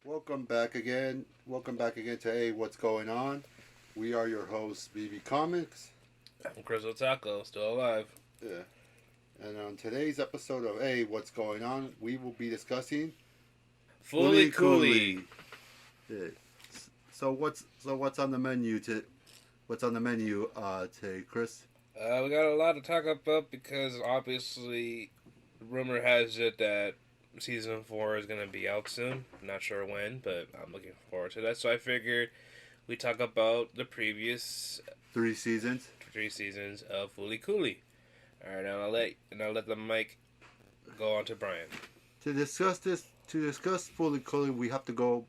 Welcome back again. Welcome back again to A What's Going On. We are your hosts, bbcomics. I'm Crystal Taco, still alive. Yeah. And on today's episode of A What's Going On, we will be discussing Fooly Cooly. Yeah. So what's on the menu today, Chris? We got a lot to talk about because obviously, rumor has it that season 4 is going to be out soon. Not sure when, but I'm looking forward to that. So I figured we talk about the previous 3 seasons. 3 seasons of Fooly Cooly. All right, now I'll let the mic go on to Brian. To discuss Fooly Cooly, we have to go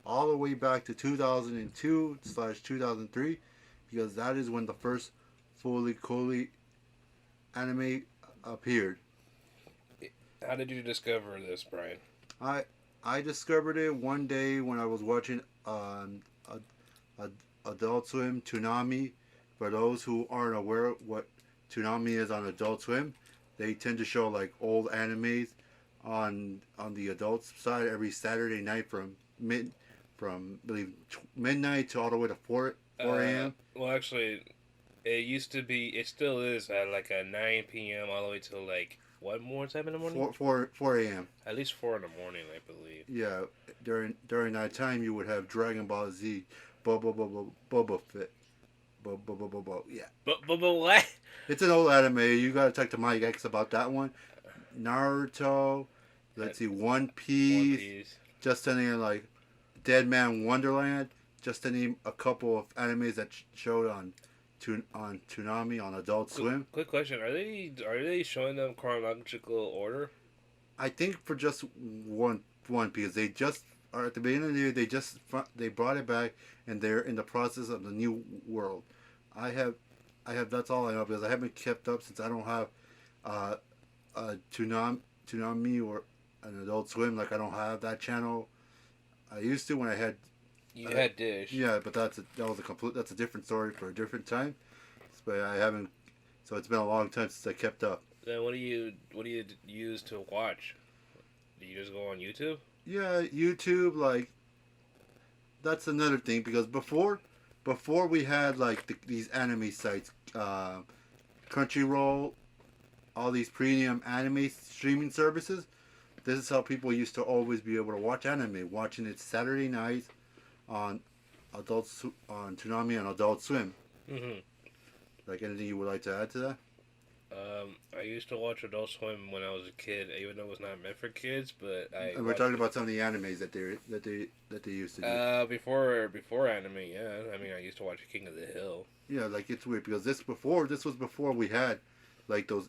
all the way back to 2002/2003 because that is when the first Fooly Cooly anime appeared. How did you discover this, Brian? I discovered it one day when I was watching Adult Swim Toonami. For those who aren't aware what Toonami is on Adult Swim, they tend to show like old animes on the adult side every Saturday night from midnight to all the way to 4 a.m. Well, actually, it still is at like a 9 p.m. all the way till like, what more time in the morning? 4 a.m. At least 4 in the morning, I believe. Yeah, during that time you would have Dragon Ball Z, Boba Fett. Yeah. But what? It's an old anime. You gotta talk to Mike X about that one. Naruto. Let's see, One Piece. Just to name like Dead Man Wonderland. Just to name a couple of animes that showed on Toonami on Adult Swim. Quick question: Are they showing them chronological order? I think for just one because they just are at the beginning of the year. They brought it back and they're in the process of the new world. I have that's all I know because I haven't kept up since I don't have a Toonami or an Adult Swim. Like I don't have that channel. I used to when I had. You had Dish. Yeah, but that's a different story for a different time. But I haven't. So it's been a long time since I kept up. Then what do you use to watch? Do you just go on YouTube? Yeah, YouTube. Like that's another thing because before we had like these anime sites, Crunchyroll, all these premium anime streaming services. This is how people used to always be able to watch anime, watching it Saturday nights on on Toonami and Adult Swim. Mm-hmm. Like anything you would like to add to that? I used to watch Adult Swim when I was a kid, even though it was not meant for kids. But And we're talking about some of the animes that they used to do. Before anime, yeah. I mean, I used to watch King of the Hill. Yeah, like it's weird because this was before we had like those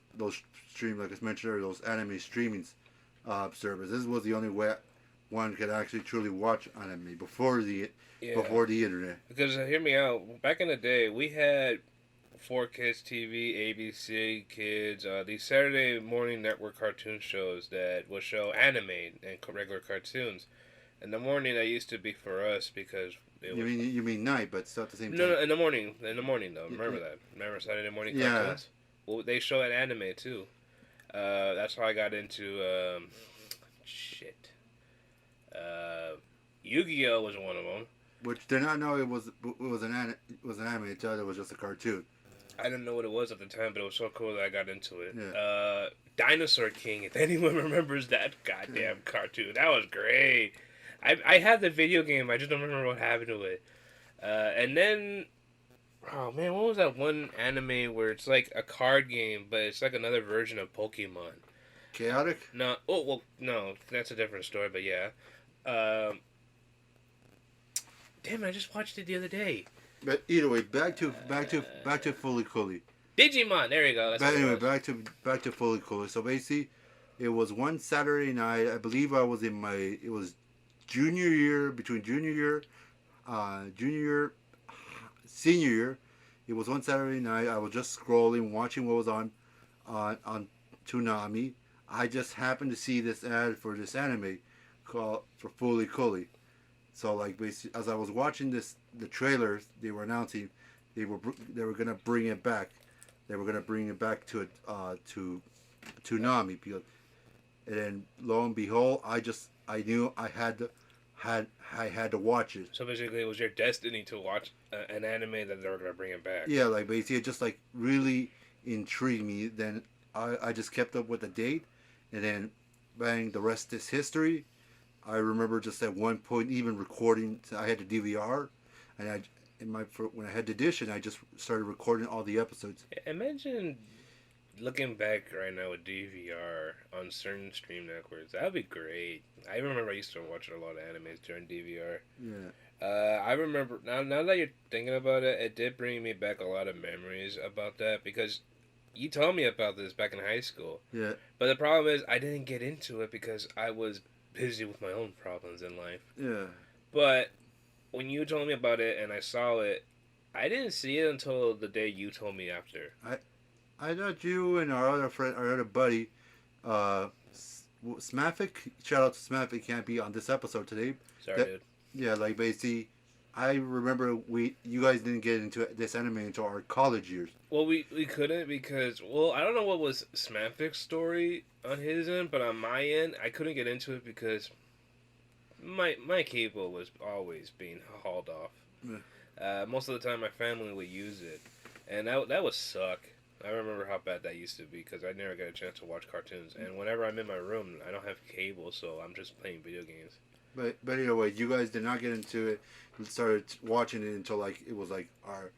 stream like I mentioned earlier, those anime streaming services. This was the only way one could actually truly watch anime before the internet. Because hear me out. Back in the day, we had 4Kids TV, ABC Kids, these Saturday morning network cartoon shows that would show anime and regular cartoons. In the morning, that used to be for us because you mean night, but still at the same time. No, in the morning though. Remember that? Remember Saturday morning cartoons? Yeah. Well, they show an anime too. That's how I got into Yu-Gi-Oh was one of them. Which did not know it was an anime until it was just a cartoon. I didn't know what it was at the time, but it was so cool that I got into it. Yeah. Dinosaur King, if anyone remembers that goddamn cartoon, that was great. I had the video game, I just don't remember what happened to it. And then, oh man, what was that one anime where it's like a card game, but it's like another version of Pokemon? Chaotic? No, no, that's a different story, but yeah. Damn, I just watched it the other day. But either way, back to Fooly Cooly. Digimon, there you go. Back to Fooly Cooly. So basically, it was one Saturday night. I believe I was it was junior year, between junior year, senior year. It was one Saturday night. I was just scrolling, watching what was on Toonami. I just happened to see this ad for this anime for Fooly Cooly. So like basically, as I was watching the trailers, they were announcing they were gonna bring it back. They were gonna bring it back to Toonami because, and then lo and behold, I knew I had I had to watch it. So basically, it was your destiny to watch an anime that they were gonna bring it back. Yeah, like basically it just like really intrigued me. Then I just kept up with the date, and then bang, the rest is history. I remember just at one point even recording. I had the DVR, and when I had the dish, and I just started recording all the episodes. Imagine looking back right now with DVR on certain stream networks. That would be great. I remember I used to watch a lot of animes during DVR. Yeah. I remember now that you're thinking about it, it did bring me back a lot of memories about that because you told me about this back in high school. Yeah. But the problem is I didn't get into it because I was busy with my own problems in life. Yeah. But when you told me about it and I saw it, I didn't see it until the day you told me after. I thought you and our other friend, our other buddy, Smaffic. Shout out to Smaffic. Can't be on this episode today. Sorry, dude. Yeah, like basically, I remember you guys didn't get into this anime until our college years. Well, we couldn't because, well, I don't know what was Smafic's story on his end, but on my end, I couldn't get into it because my cable was always being hauled off. Yeah. Most of the time, my family would use it, and that would suck. I remember how bad that used to be because I never got a chance to watch cartoons, and whenever I'm in my room, I don't have cable, so I'm just playing video games. But anyway, you guys did not get into it. We started watching it until like it was like our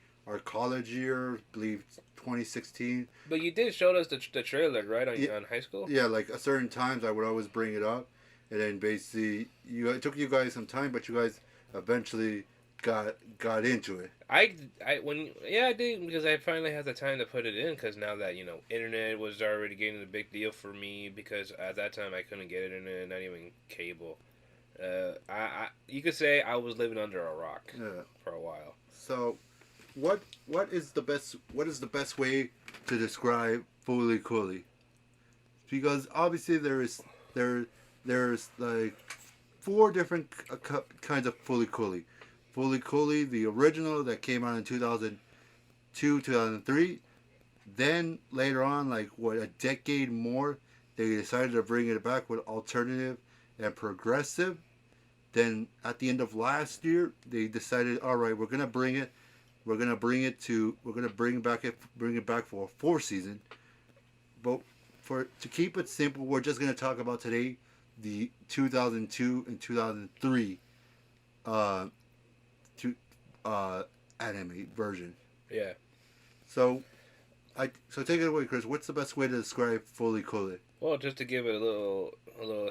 college year, I believe 2016. But you did show us the trailer, right, on high school? Yeah, like at certain times I would always bring it up, and then basically it took you guys some time, but you guys eventually got into it. I did because I finally had the time to put it in because now that internet was already getting a big deal for me because at that time I couldn't get internet, not even cable. You could say I was living under a rock for a while. So, what is the best way to describe Fooly Cooly? Because obviously there's like 4 different kinds of Fooly Cooly. Fooly Cooly, the original that came out in 2002, 2003. Then later on, like a decade more, they decided to bring it back with alternative and progressive. Then at the end of last year, they decided, all right, we're gonna bring it back for a 4th season. But to keep it simple, we're just gonna talk about today the 2002 and 2003 anime version. Yeah. So take it away, Chris. What's the best way to describe Fooly Cooly? Well, just to give it a little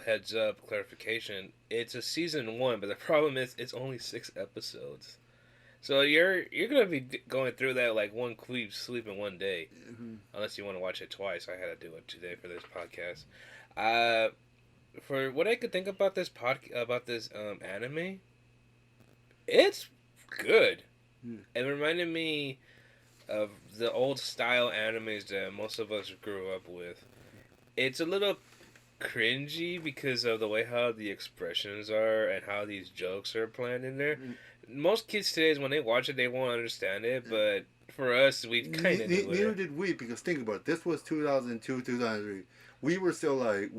heads up clarification, it's a season 1, but the problem is it's only 6 episodes. So you're gonna be going through that like one sleep in one day, unless you want to watch it twice. I had to do it today for this podcast. For what I could think about this anime, it's good. It reminded me of the old style animes that most of us grew up with. It's a little cringy because of the way how the expressions are and how these jokes are planned in there. Most kids today, when they watch it, they won't understand it, but for us, we kind of knew it. Neither did we, because think about it. This was 2002, 2003. We were still like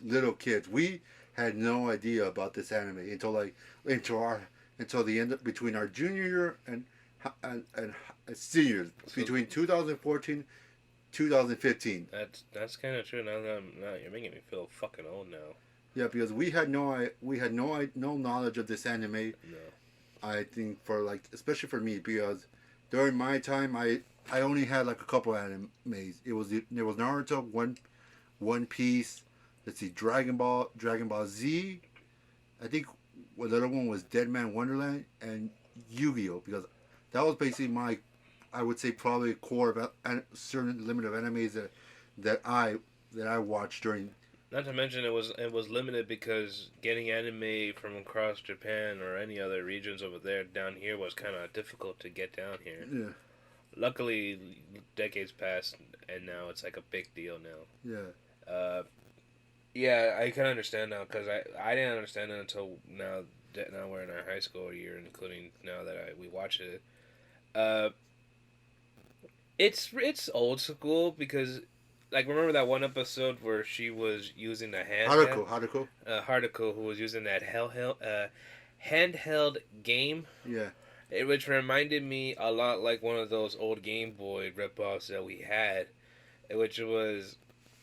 little kids. We had no idea about this anime until the end between our junior year and seniors, between 2014 2015. That's kind of true. Now you're making me feel fucking old now. Yeah, because we had no knowledge of this anime. No. I think especially for me, because during my time I only had like a couple animes. There was Naruto, One Piece. Let's see, Dragon Ball Z. I think the other one was Dead Man Wonderland and Yu-Gi-Oh, because that was basically I would say probably a core of a certain limit of animes that I watched during. Not to mention it was limited because getting anime from across Japan or any other regions over there down here was kind of difficult to get down here. Yeah. Luckily, decades passed and now it's like a big deal now. Yeah. Yeah, I can understand now because I didn't understand it until now we're in our high school year, including now that we watch it. It's old school because like remember that one episode where she was using a Haruko. Haruko, who was using that handheld game, Yeah. which reminded me a lot like one of those old Game Boy ripoffs that we had, which was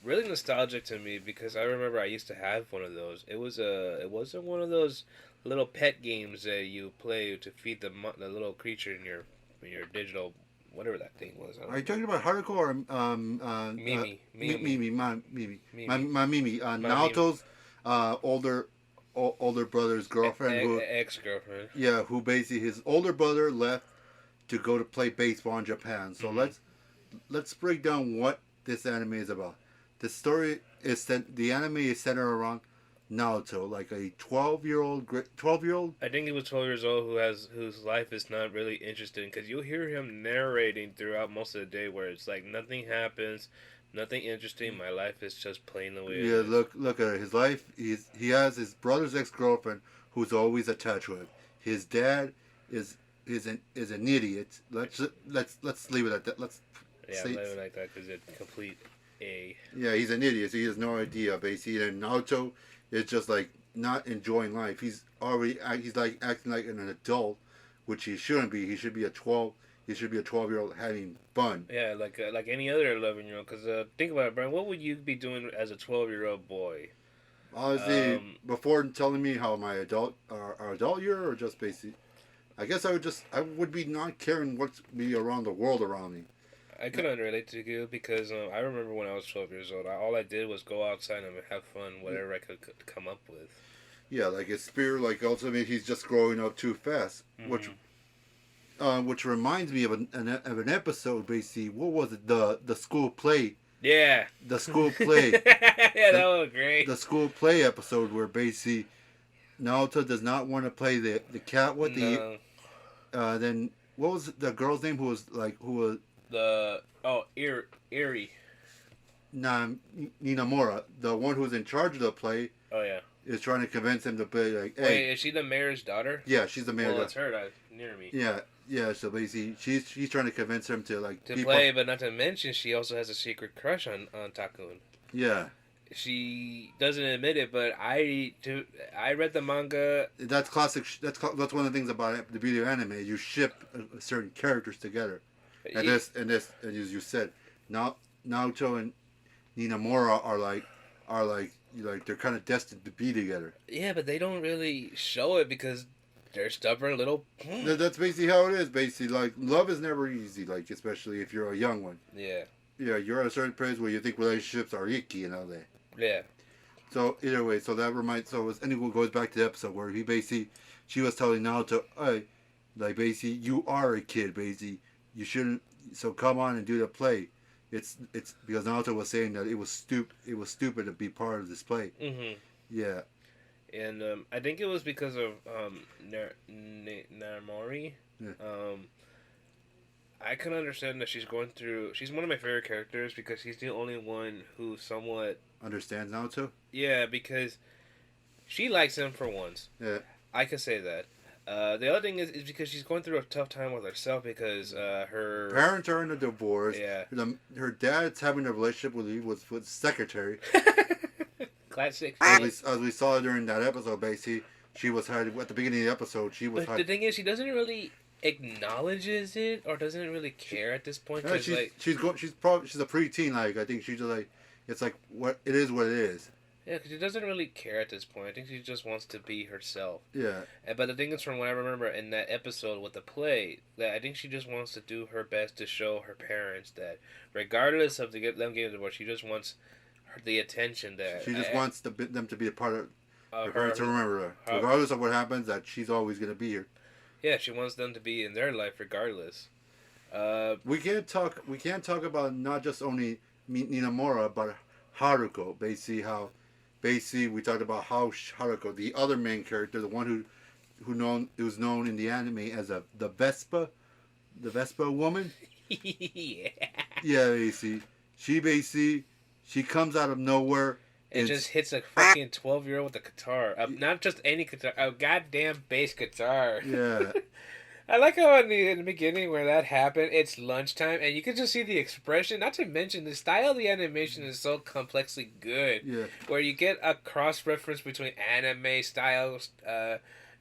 really nostalgic to me because I remember I used to have one of those. It wasn't one of those little pet games that you play to feed the little creature in your digital whatever that thing was. Are you talking about Haruko or Mimi, Naoto's older brother's girlfriend, ex girlfriend. Yeah, who basically his older brother left to go to play baseball in Japan. So let's break down what this anime is about. The story is that the anime is centered around Naoto, like a 12-year-old. I think he was 12 years old whose life is not really interesting because you'll hear him narrating throughout most of the day where it's like nothing happens, nothing interesting. My life is just plain the way it is. Look at his life. He has his brother's ex-girlfriend who's always attached to him. His dad is an idiot. Let's leave it at that. Leave it like that because it's complete A. Yeah, he's an idiot. So he has no idea basically. And Naoto is just like not enjoying life. He's like acting like an adult, which he shouldn't be. He should be a 12-year-old having fun. Yeah, like any other 11-year-old. Because think about it, Brian. What would you be doing as a 12-year-old boy? Honestly, before telling me how my adult year or just basically, I guess I would be not caring what's be around the world around me. I couldn't relate to you because I remember when I was 12 years old, all I did was go outside and have fun, whatever I could come up with. Yeah, like his spirit, like ultimately he's just growing up too fast, which reminds me of an episode. Basically, what was it? The school play. Yeah. The school play. Yeah, that was great. The school play episode where basically Naoto does not want to play the cat with then what was the girl's name who was Eerie. Ninamura, the one who's in charge of the play. Oh yeah. Is trying to convince him to play like. Hey, wait, is she the mayor's daughter? Yeah, she's the mayor's daughter. That's her near me. Yeah. So basically, she's trying to convince him to like play, but not to mention she also has a secret crush on Takun. Yeah. She doesn't admit it, but I read the manga. That's classic. That's one of the things about the beauty of anime. You ship certain characters together, and this, and as you said, Naoto and Ninamura are like they're kind of destined to be together. Yeah, but they don't really show it because they're stubborn little. That's basically how it is. Basically, like love is never easy. Like especially if you're a young one. Yeah. Yeah, you're at a certain place where you think relationships are icky and all that. Yeah. So either way, anyway, goes back to the episode where she was telling Naoto, hey, like basically you are a kid, basically you shouldn't. So come on and do the play. It's because Naoto was saying that it was stupid to be part of this play. Mm-hmm. Yeah. And I think it was because of Naramori. Yeah. I can understand that she's going through. She's one of my favorite characters because he's the only one who somewhat understands Naoto. Yeah, because she likes him for once. Yeah. I could say that. The other thing is because she's going through a tough time with herself because her parents are in a divorce. Yeah. Her dad's having a relationship with secretary. Classic. As we saw during that episode, basically, she was hiding at the beginning of the episode. She was. But the thing is, she doesn't really acknowledges it or doesn't really care at this point. Yeah, she's a preteen. Like I think she's just like it's like what it is. Yeah, because she doesn't really care at this point. I think she just wants to be herself. Yeah. But the thing is, from what I remember in that episode with the play, that I think she just wants to do her best to show her parents that, regardless of them getting divorced, she just wants the attention that she just wants them to be a part of her parents to remember her, regardless of what happens. That she's always going to be here. Yeah, she wants them to be in their life regardless. We can't talk about not just only Ninamura, but Haruko. Basically, we talked about how Haruko, the other main character, the one who's known in the anime as the Vespa woman. Yeah. Yeah, basically, she comes out of nowhere. It just hits a fucking 12-year-old with a guitar. Not just any guitar, a goddamn bass guitar. Yeah. I like how in the beginning where that happened, it's lunchtime, and you can just see the expression. Not to mention the style of the animation is so complexly good, Yeah. where you get a cross reference between anime styles,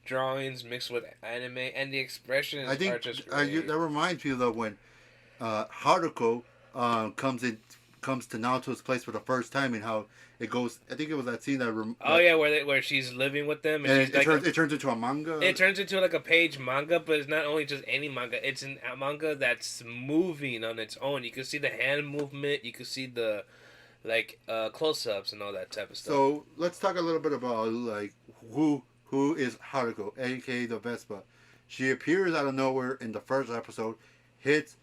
drawings mixed with anime, and the I expressions are think just great. that reminds me though when Haruko comes to Naoto's place for the first time and how it goes. I think it was that scene Oh yeah, where she's living with them and and she's like it turns into a manga. it turns into like a page manga, but it's not only just any manga. It's a manga that's moving on its own. You can see the hand movement. You can see the close ups and all that type of stuff. So let's talk a little bit about like who is Haruko, aka the Vespa. She appears out of nowhere in the first episode, hits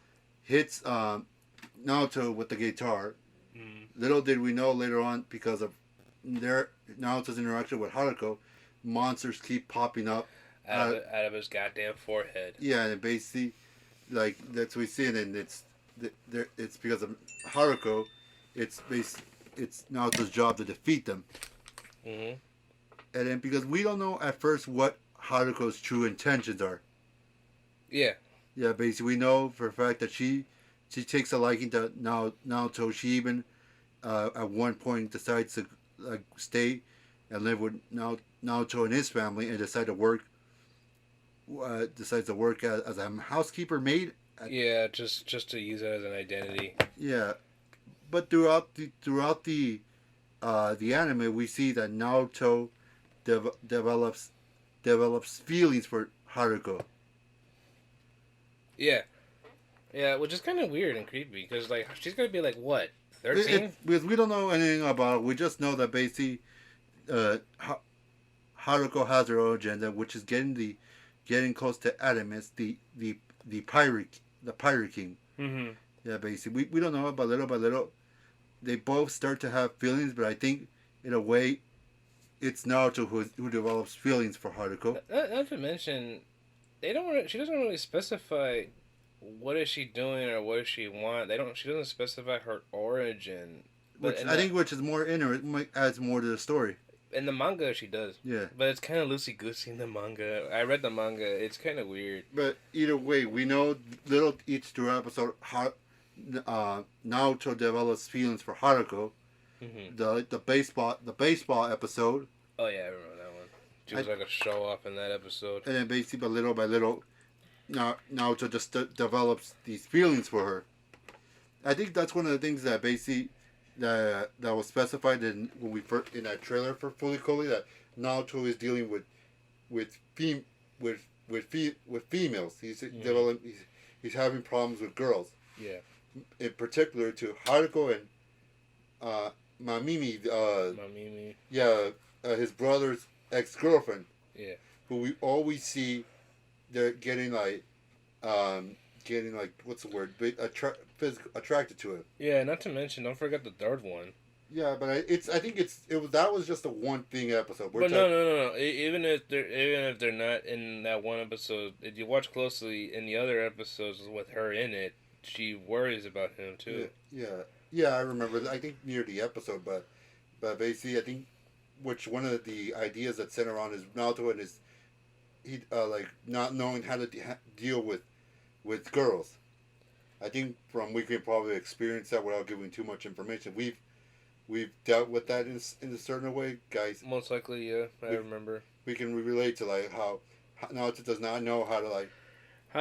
Naoto with the guitar. Mm. Little did we know later on, because of their Naoto's interaction with Haruko, monsters keep popping up Out of his goddamn forehead. Yeah, and basically, like that's what we see, and it's because of Haruko. It's Naoto's job to defeat them, Mm-hmm. and then because we don't know at first what Haruko's true intentions are. Yeah. Yeah, basically we know for a fact that she takes a liking to Naoto. She even at one point decides to stay and live with Naoto and his family, and decides to work as a housekeeper maid. Yeah, just to use it as an identity. Yeah, but throughout the anime, we see that Naoto develops feelings for Haruko. Yeah. Yeah, which is kind of weird and creepy because like she's gonna be like what 13? Because we don't know anything about it. We just know that basically Haruko has her own agenda, which is getting close to Adamus, the pirate king. Mm-hmm. Yeah, basically we don't know, but little by little, they both start to have feelings. But I think in a way, it's Naruto who develops feelings for Haruko. Not to mention, she doesn't really specify what is she doing or what does she want. She doesn't specify her origin. Which I think is more adds more to the story. In the manga, she does. Yeah. But it's kind of loosey goosey in the manga. I read the manga. It's kind of weird. But either way, we know each through episode how Naruto develops feelings for Haruko. Mm-hmm. The baseball episode. Oh yeah, I remember that one. She was like a show off in that episode. And then basically, little by little, Naruto just develops these feelings for her. I think that's one of the things that basically that was specified in that trailer for Fooly Cooly, that Naruto is dealing with females. He's having problems with girls. Yeah. In particular to Haruko and Mamimi. Mamimi. Yeah, his brother's ex-girlfriend. Yeah. Who we always see, they're getting what's the word? Attracted to him. Yeah, not to mention, don't forget the third one. Yeah, but that was just a one thing episode. But no. Even if they're not in that one episode, if you watch closely in the other episodes with her in it, she worries about him too. Yeah. I remember. I think near the episode, but basically, I think one of the ideas that center on is Naruto and he not knowing how to deal with girls. I think we can probably experience that without giving too much information. We've dealt with that in a certain way, guys. Most likely, yeah. I remember. We can relate to how Naruto does not know how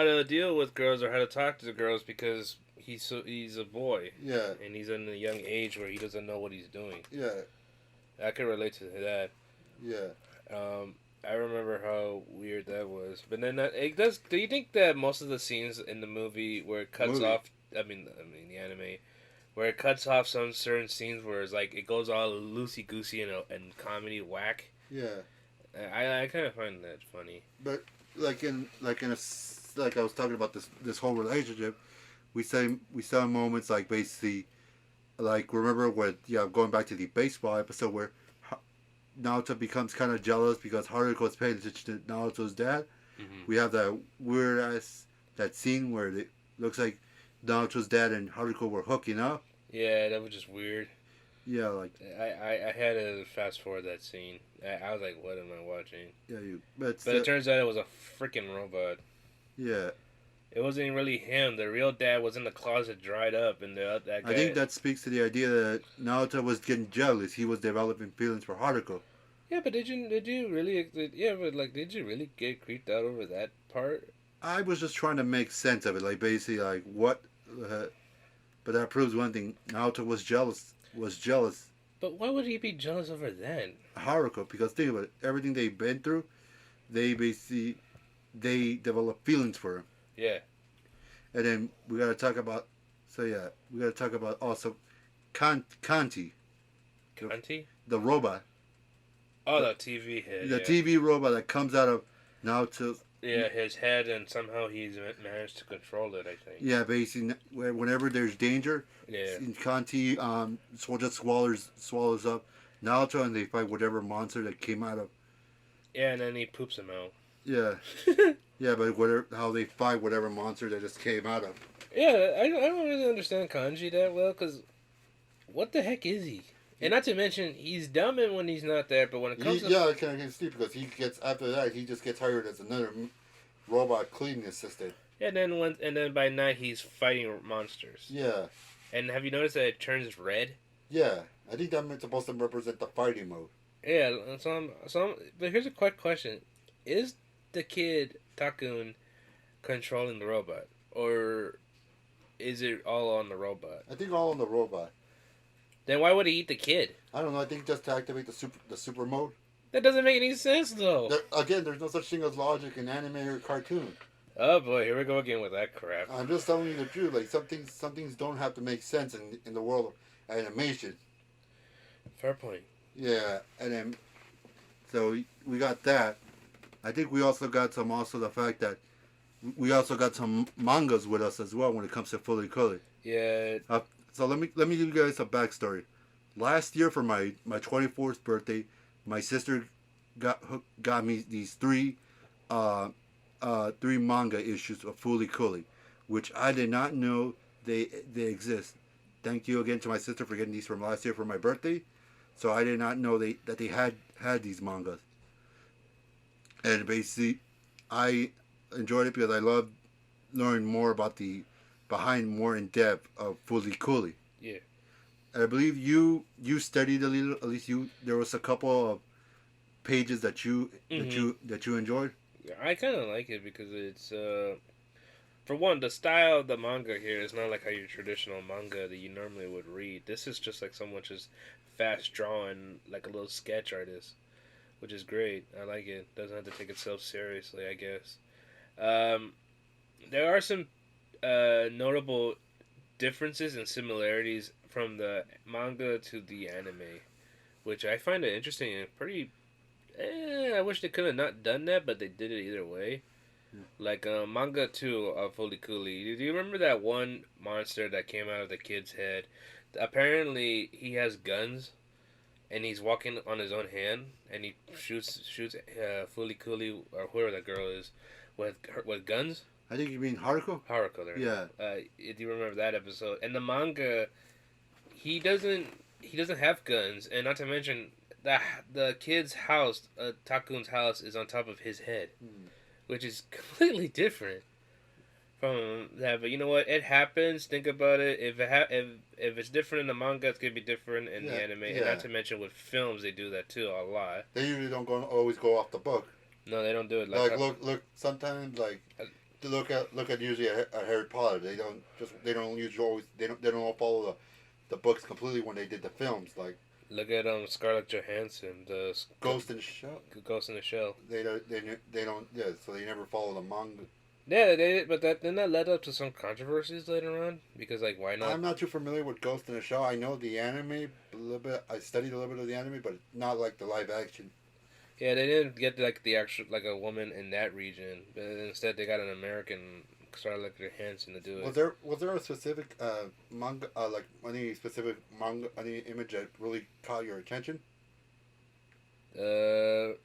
to deal with girls or how to talk to the girls because he's a boy. Yeah. And he's in a young age where he doesn't know what he's doing. Yeah. I can relate to that. Yeah. I remember how weird that was. But then it does. Do you think that most of the scenes in the movie where it cuts off? I mean the anime, where it cuts off some certain scenes where it's like it goes all loosey goosey and comedy whack. Yeah. I kind of find that funny. But like I was talking about this whole relationship, we saw moments like basically, like remember going back to the baseball episode where Naruto becomes kind of jealous because Haruko is paying attention to Naruto's dad. Mm-hmm. We have that weird that scene where it looks like Naruto's dad and Haruko were hooking up. Yeah, that was just weird. Yeah, like I had to fast forward that scene. I was like, what am I watching? Yeah, but it turns out it was a freaking robot. Yeah, It wasn't really him. The real dad was in the closet, dried up, and that I think guy. that speaks to the idea that Naruto was getting jealous. He was developing feelings for Haruko. Yeah, but did you really? Yeah, but like, did you really get creeped out over that part? I was just trying to make sense of it, like basically like what. Uh, but that proves one thing: Naruto was jealous. Was jealous But why would he be jealous over that? Haruko because think about it. Everything they've been through, they basically they develop feelings for him. Yeah, And then we gotta talk about. So yeah, we gotta talk about also Kanti, the, Conti. the robot, Oh, the, the TV head. the Yeah. TV robot that comes out of Naruto. Yeah, his head, and somehow he's managed to control it. I think. Yeah, basically, whenever there's danger, Yeah. Kanti so just swallows up Naruto, and they fight whatever monster that came out of. Yeah, and then he poops him out. Yeah, yeah, but whatever how they fight whatever monster that just came out of. Yeah, I don't really understand Kanji that well, because what the heck is he? And not to mention, he's dumb when he's not there, but when it comes to... Yeah, I can see because he gets after that he just gets hired as another robot cleaning assistant. And then by night he's fighting monsters. Yeah, And have you noticed that it turns red? yeah. I think that's supposed to represent the fighting mode. Yeah, but here's a quick question. Is the kid, Takun, controlling the robot? Or is it all on the robot? I think all on the robot. Then why would he eat the kid? I don't know. I think just to activate the super mode. That doesn't make any sense, though. Again, there's no such thing as logic in anime or cartoon. Oh boy, here we go again with that crap. I'm just telling you the truth. Like some things don't have to make sense in the world of animation. Fair point. Yeah, and then so we got that. I think we also got the fact that we also got some mangas with us as well when it comes to Fooly Cooly. Yeah. So let me give you guys a backstory. Last year for my 24th birthday, my sister got me these three manga issues of Fooly Cooly, which I did not know they exist. Thank you again to my sister for getting these from last year for my birthday. So I did not know that they had these mangas. And basically, I enjoyed it because I loved learning more about the behind more in depth of Fooly Cooly. Yeah. I believe you studied a little. At least there was a couple of pages that you enjoyed. I kind of like it because it's for one, the style of the manga here is not like how your traditional manga that you normally would read. This is just like someone just fast drawing, like a little sketch artist, which is great. I like it. Doesn't have to take itself seriously, I guess. There are some notable differences and similarities from the manga to the anime, which I find it interesting and pretty. I wish they could have not done that, but they did it either way. Yeah. Like manga 2 of Fooly Cooly. Do you remember that one monster that came out of the kid's head? Apparently, he has guns, and he's walking on his own hand, and he shoots Fooly Cooly or whoever that girl is with guns. I think you mean Haruko. Haruko there. Yeah. Do you remember that episode? And the manga, he doesn't have guns, and not to mention the kid's house, Takun's house, is on top of his head, which is completely different from that. But you know what? It happens. Think about it. If it's different in the manga, it's gonna be different in the anime. And not to mention with films, they do that too a lot. They usually don't always go off the book. No, they don't do it look. Sometimes look at usually a Harry Potter. They don't usually always they don't follow the books completely when they did the films. Like look at Scarlett Johansson, the Ghost in the Shell. Ghost in the Shell. They don't. Yeah, so they never follow the manga. Yeah, but didn't that led up to some controversies later on? Because why not? I'm not too familiar with Ghost in the Shell. I know the anime a little bit. I studied a little bit of the anime, but not like the live action. Yeah, they didn't get the actual a woman in that region, but instead they got an American Scarlett Johansson to do it. Was there a specific manga any specific manga any image that really caught your attention? The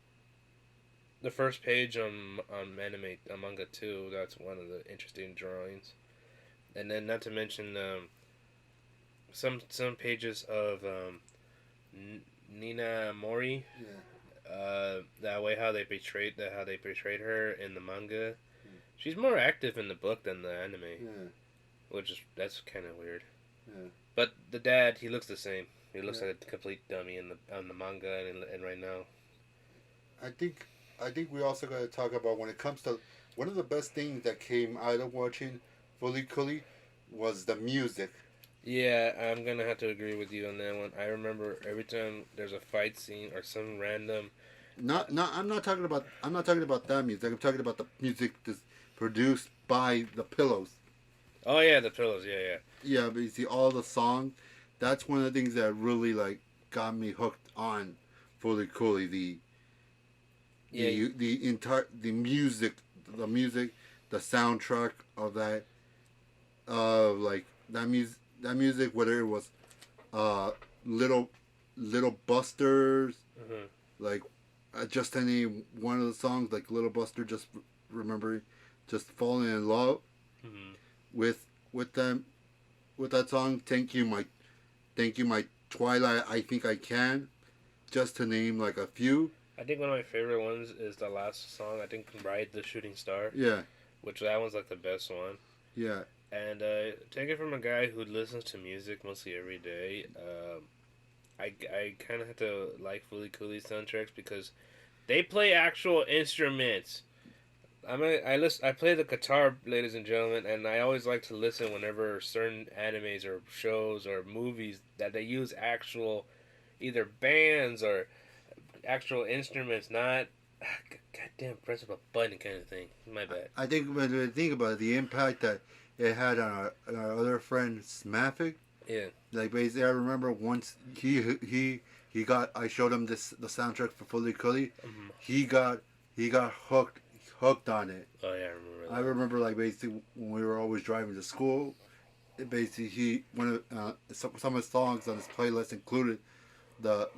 first page on anime on manga 2, that's one of the interesting drawings, and then not to mention some pages of Nina Mori. Yeah. That way how they portrayed her in the manga, She's more active in the book than the anime, Yeah. that's kind of weird. Yeah. But the dad, he looks the same. He looks Yeah. like a complete dummy on the manga and right now. I think we also got to talk about when it comes to one of the best things that came out of watching Fooly Cooly was the music. Yeah, I'm gonna have to agree with you on that one. I remember every time there's a fight scene or some random. I'm not talking about that music. I'm talking about the music that's produced by the Pillows. Oh yeah, the pillows. Yeah, yeah. Yeah, but you see all the songs. That's one of the things that really like got me hooked on Fooly Cooly. Yeah, The entire the music, the soundtrack of that, like that music, whether it was uh little Busters, uh-huh. like just any one of the songs, like Little Buster, just remember just falling in love Mm-hmm. with them with that song. Thank you my Twilight. I think I can, just to name like a few. I think one of my favorite ones is the last song. I think "Ride the Shooting Star," Yeah, which that one's like the best one. yeah. And take it from a guy who listens to music mostly every day. I kind of have to like Fooly Cooly soundtracks because they play actual instruments. I play the guitar, ladies and gentlemen, and I always like to listen whenever certain animes or shows or movies that they use actual either bands or actual instruments, not goddamn press of a button kind of thing. My bad. I think when I think about it, the impact that it had on our other friend Smafic. Yeah. Like basically, I remember once he got. I showed him the soundtrack for Fooly Cooly. Mm-hmm. He got hooked on it. Oh yeah, I remember that. I remember like basically when we were always driving to school. Basically, some of his songs on his playlist included the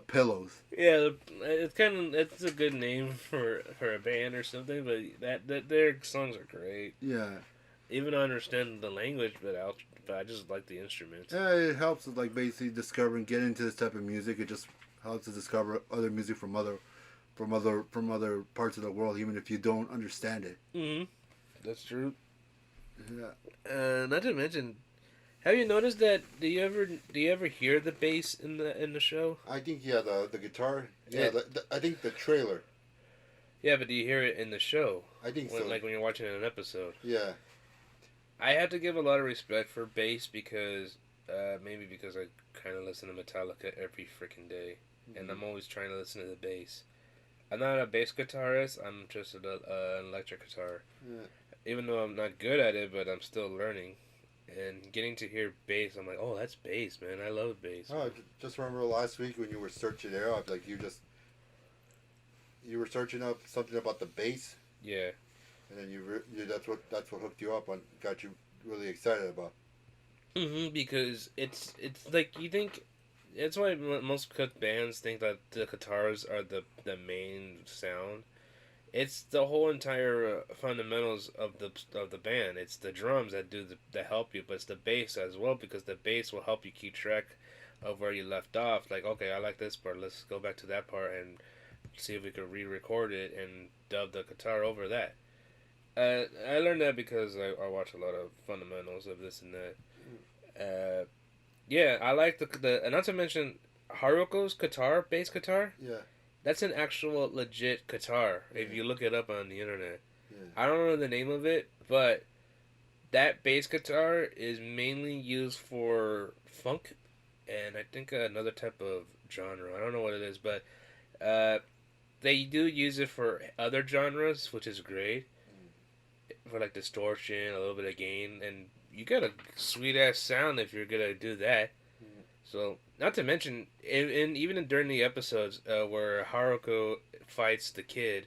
Pillows. Yeah, it's a good name for a band or something, but that their songs are great. Yeah. Even though I understand the language, but I just like the instruments. Yeah, it helps with like basically discovering, getting into this type of music. It just helps to discover other music from other parts of the world, even if you don't understand it. Mm-hmm. That's true. Yeah. Not to mention, have you noticed that? Do you ever hear the bass in the show? I think the guitar. Yeah, Yeah. I think the trailer. Yeah, but do you hear it in the show? I think when, so. Like when you're watching an episode. Yeah. I have to give a lot of respect for bass because maybe because I kind of listen to Metallica every freaking day, and I'm always trying to listen to the bass. I'm not a bass guitarist. I'm just an electric guitar. Yeah. Even though I'm not good at it, but I'm still learning. And getting to hear bass, I'm like, oh, that's bass, man. I love bass. Oh, just remember last week when you were searching it up, like you were searching up something about the bass. Yeah. And then that's what hooked you up on, got you really excited about. Because it's like you think. That's why most bands think that the guitars are the main sound. It's the whole entire fundamentals of the band. It's the drums that help you, but it's the bass as well because the bass will help you keep track of where you left off. Like, okay, I like this part. Let's go back to that part and see if we could re-record it and dub the guitar over that. I learned that because I watch a lot of fundamentals of this and that. Yeah, I like the not to mention Haruko's bass guitar. Yeah. That's an actual legit guitar. If you look it up on the internet, Yeah. I don't know the name of it, but that bass guitar is mainly used for funk, and I think another type of genre. I don't know what it is, but they do use it for other genres, which is great. For like distortion, a little bit of gain, and you got a sweet ass sound if you're gonna do that. So, not to mention, even during the episodes where Haruko fights the kid,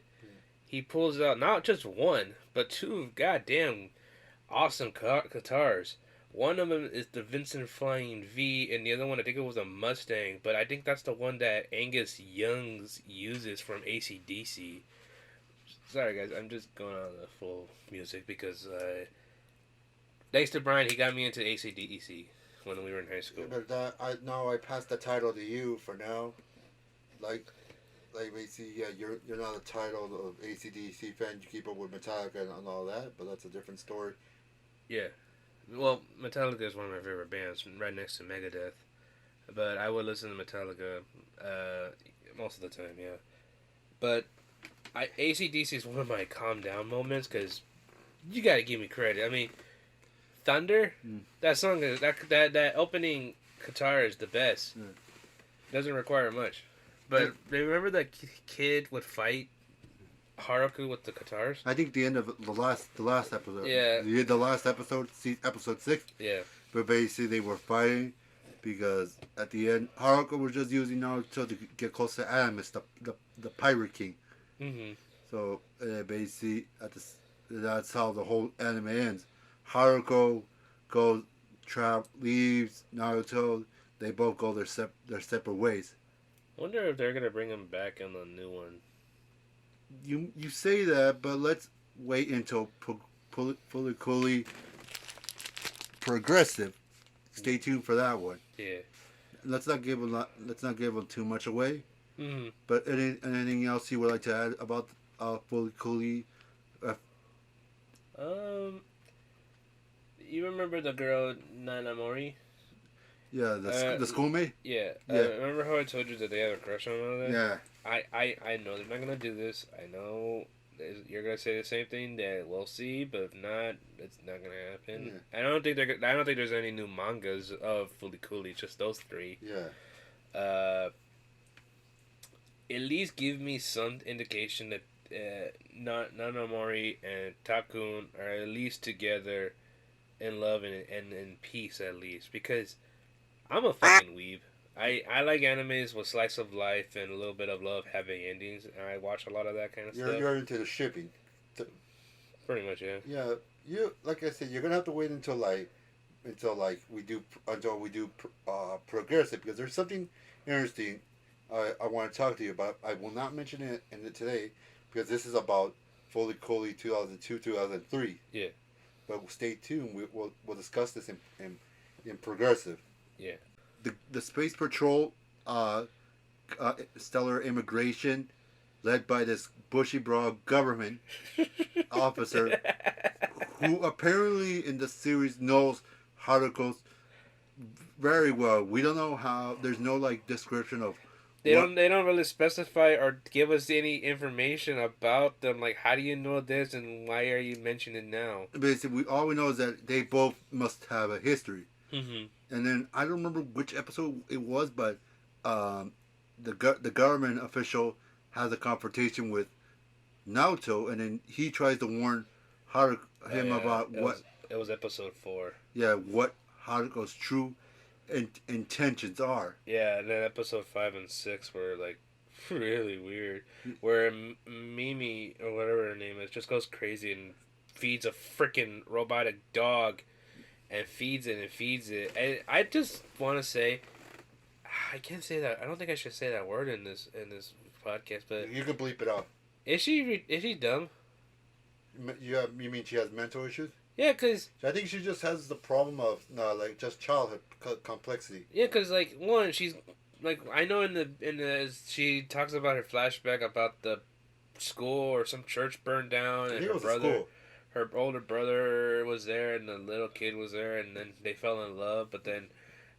he pulls out not just one, but two goddamn awesome guitars. One of them is the Vincent Flying V, and the other one I think it was a Mustang, but I think that's the one that Angus Youngs uses from AC/DC. Sorry guys, I'm just going on the full music because thanks to Brian, he got me into AC/DC when we were in high school. But I passed the title to you for now. Like, like basically, yeah, you're not a titled of AC/DC fan. You keep up with Metallica and all that, but that's a different story. Yeah. Well, Metallica is one of my favorite bands, right next to Megadeth. But I would listen to Metallica uh, most of the time, yeah. But AC/DC is one of my calm down moments because you gotta give me credit. I mean, Thunder, Mm. that song is that opening guitar is the best. Yeah. Doesn't require much. But they remember that kid would fight Haruka with the guitars. I think the end of the last episode. Yeah. The last episode, episode 6. Yeah. But basically, they were fighting because at the end, Haruka was just using Naruto to get close to Animus, the Pirate King. Mm-hmm. So basically, that's how the whole anime ends. Haruko goes, leaves Naruto. They both go their separate ways. I wonder if they're gonna bring him back in the new one. You say that, but let's wait until Fooly Cooly Progressive. Stay tuned for that one. Yeah. Let's not give them too much away. Mm-hmm. But anything else you would like to add about Fooly Cooly? You remember the girl Nanamori? Yeah, the schoolmate. Yeah. Yeah. Remember how I told you that they have a crush on one another? Yeah. I know they're not gonna do this. I know you're gonna say the same thing. That we'll see, but if not, it's not gonna happen. Yeah. I don't think there's any new mangas of Fooly Cooly. Just those three. Yeah. At least give me some indication that Nanamori and Takun are at least together in love and in peace, at least, because I'm a fucking weeb. I like animes with slice of life and a little bit of love, happy endings, and I watch a lot of that kind of stuff. You're into the shipping. Pretty much, yeah. Yeah, you like I said, you're gonna have to wait until we do progressive, because there's something interesting I want to talk to you about. I will not mention it in it today because this is about Fooly Cooly 2002-2003. Yeah. But stay tuned. We'll discuss this in progressive. Yeah. The Space Patrol, stellar immigration, led by this bushy broad government officer, who apparently in the series knows Haruko's very well. We don't know how. There's no description of. They don't really specify or give us any information about them. Like, how do you know this and why are you mentioning it now? Basically, all we know is that they both must have a history. Mm-hmm. And then I don't remember which episode it was, but the government official has a confrontation with Naoto, and then he tries to warn him about what. It was episode 4. Yeah, what Haruko's true intentions are. Yeah, and then episode 5 and 6 were really weird, where Mimi or whatever her name is just goes crazy and feeds a freaking robotic dog, and feeds it. And I just want to say, I can't say that. I don't think I should say that word in this podcast. But you can bleep it out. Is she dumb? You mean she has mental issues? Yeah, cause I think she just has the problem of just childhood complexity. Yeah, cause one, she's I know in the she talks about her flashback about the school or some church burned down, and her older brother was there, and the little kid was there, and then they fell in love. But then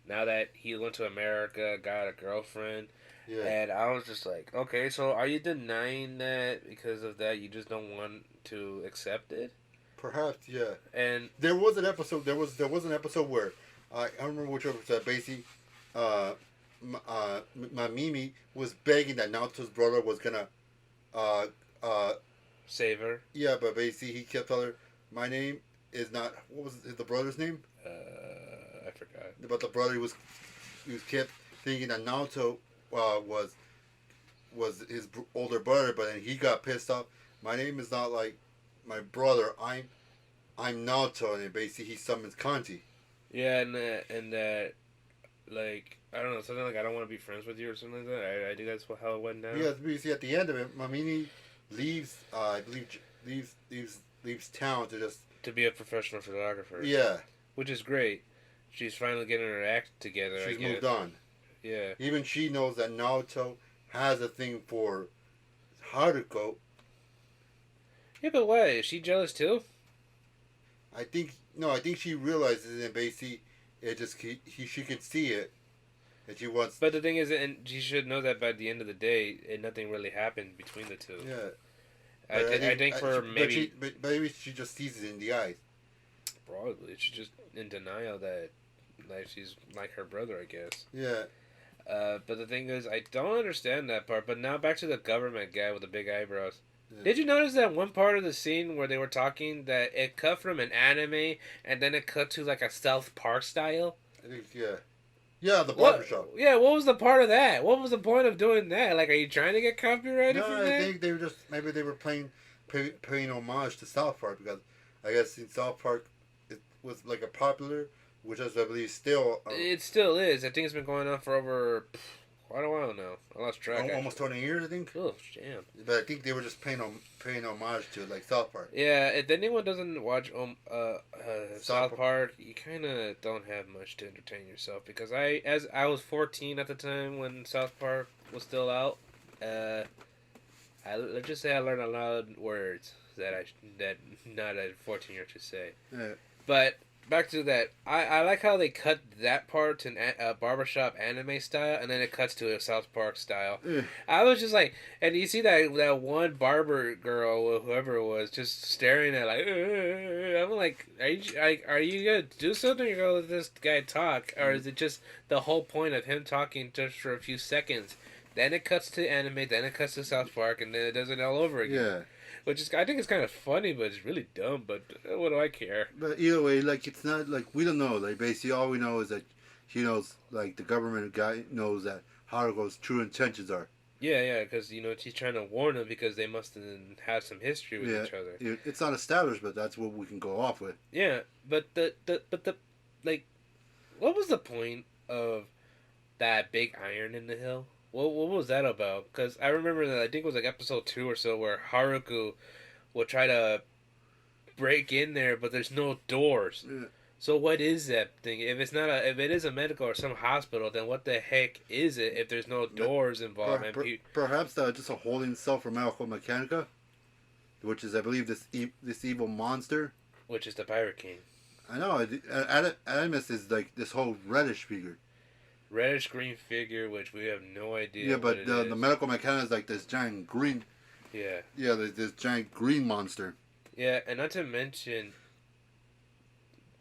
now that he went to America, got a girlfriend. Yeah. And I was just like, okay, so are you denying that because of that? You just don't want to accept it? Perhaps, yeah. And there was an episode. There was an episode where I don't remember which episode. Basically, my Mimi was begging that Naoto's brother was gonna save her. Yeah, but basically he kept telling her, "My name is not." What was the brother's name? I forgot. But the brother he was kept thinking that Naoto was his older brother, but then he got pissed off. My name is not like my brother. I'm Naoto, and basically he summons Kanji. Yeah, and that I don't know, something like I don't want to be friends with you or something like that. I think that's how it went down. Yeah, you see at the end of it, Mamini leaves. I believe leaves town to be a professional photographer. Yeah, which is great. She's finally getting her act together. She's moved on. Yeah. Even she knows that Naoto has a thing for Haruko. Yeah, but why? Is she jealous too? I think no, I think she realizes it. Basically, she can see it, and she wants. But the thing is, and she should know that by the end of the day, nothing really happened between the two. Yeah, I think for maybe but maybe she just sees it in the eyes. probably she's just in denial that like she's like her brother, I guess. Yeah. But the thing is, I don't understand that part. But now back to the government guy with the big eyebrows. Yeah. Did you notice that one part of the scene where they were talking that it cut from an anime and then it cut to like a South Park style? I think yeah, the barbershop. Yeah, what was the part of that? What was the point of doing that? Like, are you trying to get copyrighted No, from I that? think they were just maybe they were paying homage to South Park because I guess in South Park it was like a popular, which is I believe still. It still is. I think it's been going on for over quite a while now. I lost track. Almost 20 years, I think. Oh, damn. But I think they were just paying homage to like South Park. Yeah, if anyone doesn't watch South Park. Park, you kind of don't have much to entertain yourself because I was 14 at the time when South Park was still out. Let's just say I learned a lot of words that not a 14-year-old should say. Yeah. But back to that, I like how they cut that part to a barbershop anime style, and then it cuts to a South Park style. Yeah. I was just like, and you see that one barber girl or whoever it was just staring at like, I'm like, are you gonna do something? You're gonna let this guy talk, or is it just the whole point of him talking just for a few seconds? Then it cuts to anime, then it cuts to South Park, and then it does it all over again. Yeah. Which is, I think it's kind of funny, but it's really dumb. But what do I care? But either way, like it's not like we don't know. Like basically, all we know is that she knows, like the government guy knows that Haruko's true intentions are. Yeah, because she's trying to warn them because they must have some history with each other. It's not established, but that's what we can go off with. Yeah, but the like, what was the point of that big iron in the hill? What was that about? Because I remember that I think it was like episode 2 or so where Haruko will try to break in there, but there's no doors. Yeah. So what is that thing? If it is a medical or some hospital, then what the heck is it? If there's no doors involved, Perhaps just a holding cell for Medical Mechanica, which is I believe this evil monster, which is the Pirate King. I know. Animus is like this whole reddish figure. Reddish green figure, which we have no idea. Yeah, but the Medical Mechanica is like this giant green. Yeah. Yeah, this giant green monster. Yeah, and not to mention,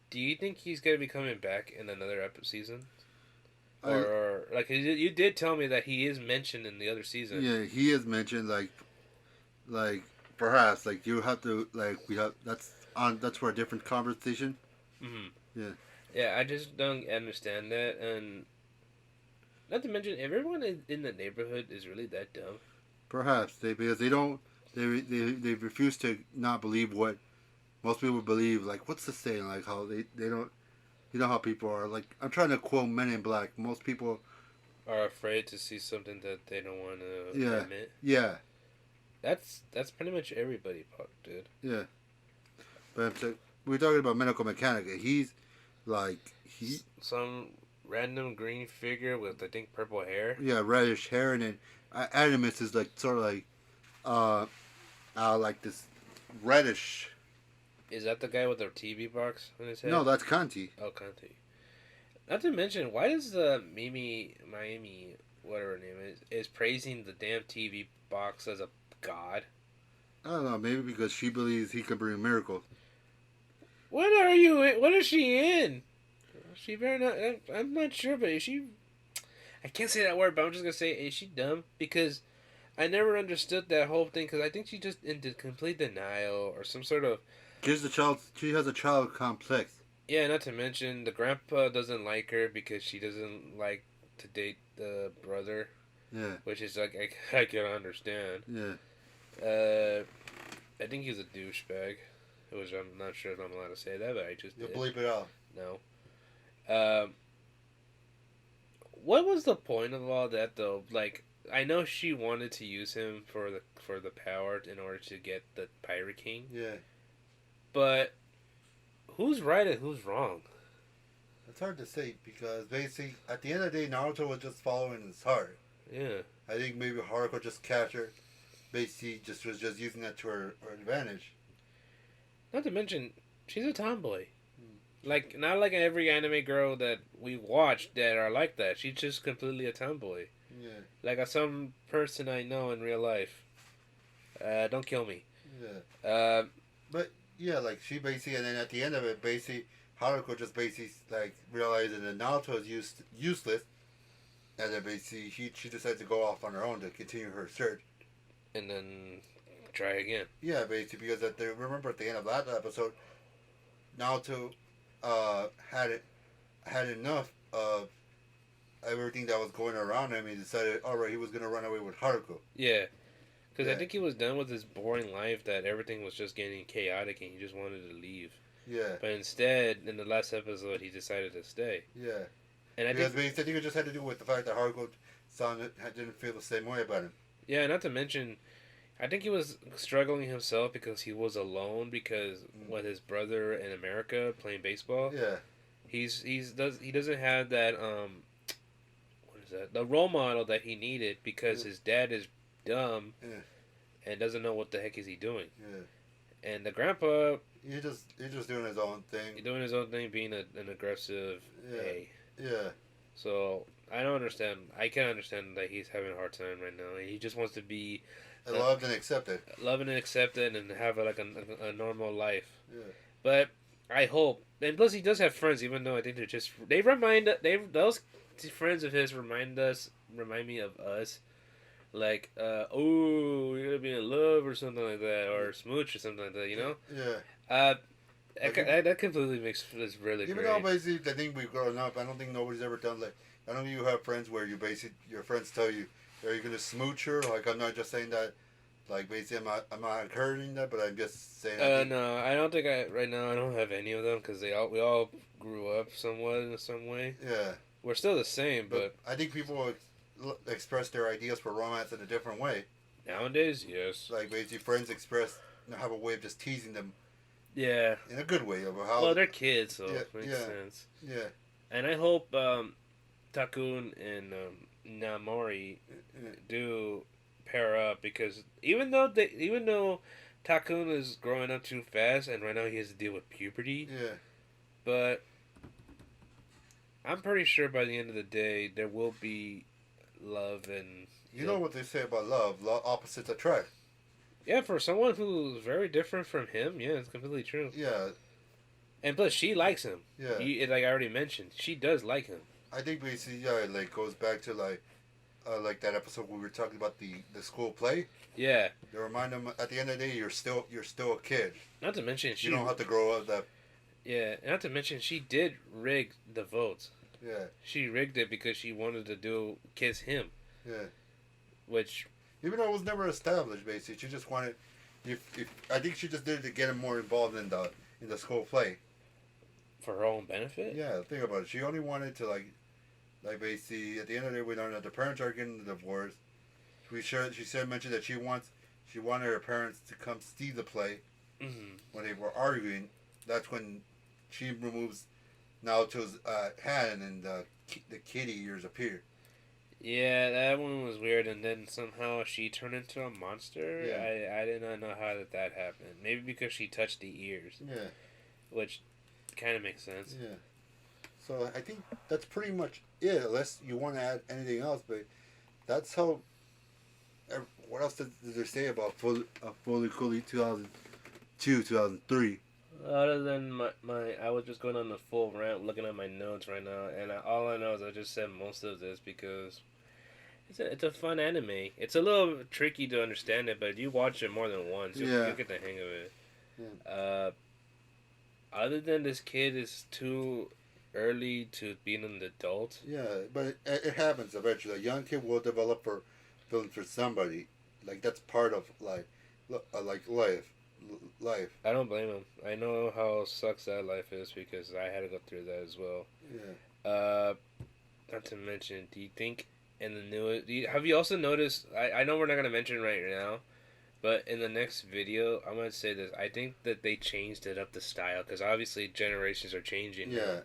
do you think he's gonna be coming back in another season? Or like you did tell me that he is mentioned in the other season. Yeah, he is mentioned like perhaps like you have to that's for a different conversation. Mm-hmm. Yeah. Yeah, I just don't understand that, and not to mention everyone in the neighborhood is really that dumb. Perhaps because they refuse to not believe what most people believe. Like what's the saying? Like how they don't. You know how people are. Like I'm trying to quote Men in Black. Most people are afraid to see something that they don't want to admit. Yeah. That's pretty much everybody, dude. Yeah. But we're talking about Medical Mechanica. He's some random green figure with I think purple hair. Yeah, reddish hair, and then Animus is like sort of like this reddish. Is that the guy with the TV box on his head? No, that's Kanti. Oh, Kanti. Not to mention, why does the Miami, whatever her name is praising the damn TV box as a god? I don't know, maybe because she believes he can bring miracles. What are you in? What is she in? She better not. I'm not sure, but is she? I can't say that word, but I'm just gonna say, is she dumb? Because I never understood that whole thing. Because I think she's just into complete denial or some sort of. She has a child complex. Yeah, not to mention the grandpa doesn't like her because she doesn't like to date the brother. Yeah. Which is like I can understand. Yeah. I think he's a douchebag. Which I'm not sure if I'm allowed to say that, but I just You'll bleep it out. No. What was the point of all that though? Like, I know she wanted to use him for the power in order to get the Pirate King. Yeah. But who's right and who's wrong? It's hard to say because basically, at the end of the day, Naruto was just following his heart. Yeah. I think maybe Haruko just captured her. Basically, just was just using that to her advantage. Not to mention, she's a tomboy. Mm. Like, not like every anime girl that we watch that are like that. She's just completely a tomboy. Yeah. Like some person I know in real life. Don't kill me. Yeah. But yeah, like she basically, and then at the end of it, basically Haruko just basically like realizing that Naruto is useless, and then basically she decided to go off on her own to continue her search. And then try again. Yeah, basically because remember at the end of that episode, Naruto had enough of everything that was going around him. He decided, alright, he was gonna run away with Haruko. Yeah. Because Yeah. I think he was done with his boring life that everything was just getting chaotic and he just wanted to leave. Yeah. But instead, in the last episode, he decided to stay. Yeah. And I because think it just had to do with the fact that Haruko didn't feel the same way about him. yeah, not to mention, I think he was struggling himself because he was alone because with his brother in America playing baseball. Yeah. He doesn't have that what is that, the role model that he needed because his dad is dumb and doesn't know what the heck is he doing. Yeah. And the grandpa, he's just doing his own thing. He's doing his own thing, being an aggressive A. Yeah. So I don't understand. I can understand that he's having a hard time right now. He just wants to be loved and accepted. Loving and accepted, and have a normal life. Yeah. But I hope, and plus he does have friends. Even though I think those friends of his remind me of us. Like, oh, you're gonna be in love or something like that, or smooch or something like that, you know? Yeah. That completely makes this really even great. Even though basically I think we've grown up, I don't think nobody's ever done like. I don't think you have friends where your friends tell you, are you gonna smooch her? Like I'm not just saying that. Like basically I'm not encouraging that, but I'm just saying. No, I don't think right now I don't have any of them because we all grew up somewhat in some way. Yeah. We're still the same, but I think people express their ideas for romance in a different way. Nowadays, yes. Like basically, friends have a way of just teasing them. Yeah. In a good way about how. Well, they're kids, so it makes sense. Yeah. And I hope Takun and Namori do pair up because even though Takun is growing up too fast and right now he has to deal with puberty. Yeah. But I'm pretty sure by the end of the day there will be love and you know what they say about love opposites attract. Yeah, for someone who's very different from him, yeah, it's completely true. Yeah. And plus she likes him. Yeah. Like I already mentioned, she does like him. I think basically it like goes back to like that episode where we were talking about the school play. Yeah. They remind them at the end of the day you're still a kid. Not to mention you don't have to grow up that. Yeah, not to mention she did rig the votes. Yeah. She rigged it because she wanted to kiss him. Yeah. Which, even though it was never established, basically, she just wanted. I think she just did it to get him more involved in the school play. For her own benefit. Yeah, think about it. She only wanted to like basically at the end of the day we learned that the parents are getting a divorce. She mentioned that she wanted her parents to come see the play. Mm-hmm. When they were arguing, that's when she removes Naoto's hand and the kitty ears appear. Yeah, that one was weird, and then somehow she turned into a monster. Yeah. I did not know how that happened. Maybe because she touched the ears. Yeah. Which kind of makes sense. Yeah. So I think that's pretty much it, unless you want to add anything else, but that's how... What else did they say about Fooly Cooly 2002, 2003? Other than my I was just going on the full rant, looking at my notes right now, and all I know is I just said most of this because it's a fun anime. It's a little tricky to understand it, but you watch it more than once, you'll get the hang of it. Yeah. Other than this kid is too early to being an adult. Yeah, but it happens eventually. A young kid will develop for feelings for somebody. Like that's part of life. I don't blame him. I know how sucks that life is because I had to go through that as well. Yeah. Not to mention, do you think in the newest... have you also noticed... I know we're not going to mention right now, but in the next video, I'm going to say this. I think that they changed it up the style because obviously generations are changing. Yeah. Now.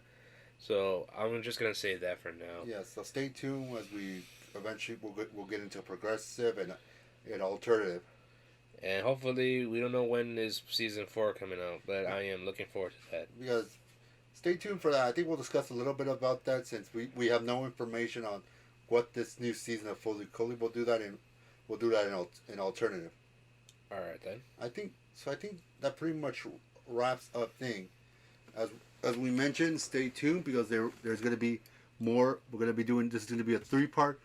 So I'm just going to say that for now. Yeah, so stay tuned as we eventually we'll get into progressive and alternative. And hopefully, we don't know when is season 4 coming out, but I am looking forward to that. Because stay tuned for that. I think we'll discuss a little bit about that since we have no information on what this new season of Fooly Cooly. We'll do that in alternative. All right then. I think that pretty much wraps up thing. As we mentioned, stay tuned because there's going to be more. We're going to be doing this is going to be a three part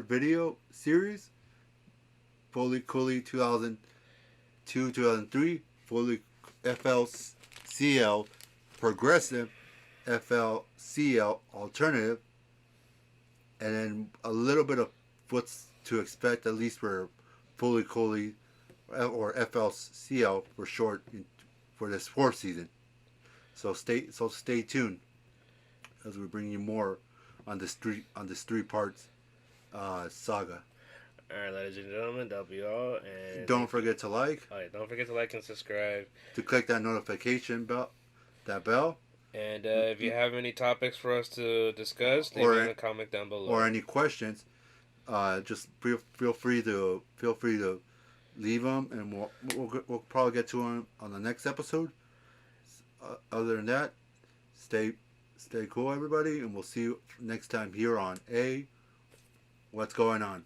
video series. Fooly Cooly 2002 2003, Fooly FLCL Progressive, FLCL Alternative, and then a little bit of what's to expect at least for Fooly Cooly or FLCL for short for this 4th season. So stay tuned as we bring you more on this 3 parts saga. All right, ladies and gentlemen, that'll be all. And Don't forget to like. Oh, yeah, don't forget to like and subscribe. To click that notification bell, And if you have any topics for us to discuss, leave them in a comment down below. Or any questions, just feel free to leave them, and we'll probably get to them on the next episode. Other than that, stay cool, everybody, and we'll see you next time here on What's Going On.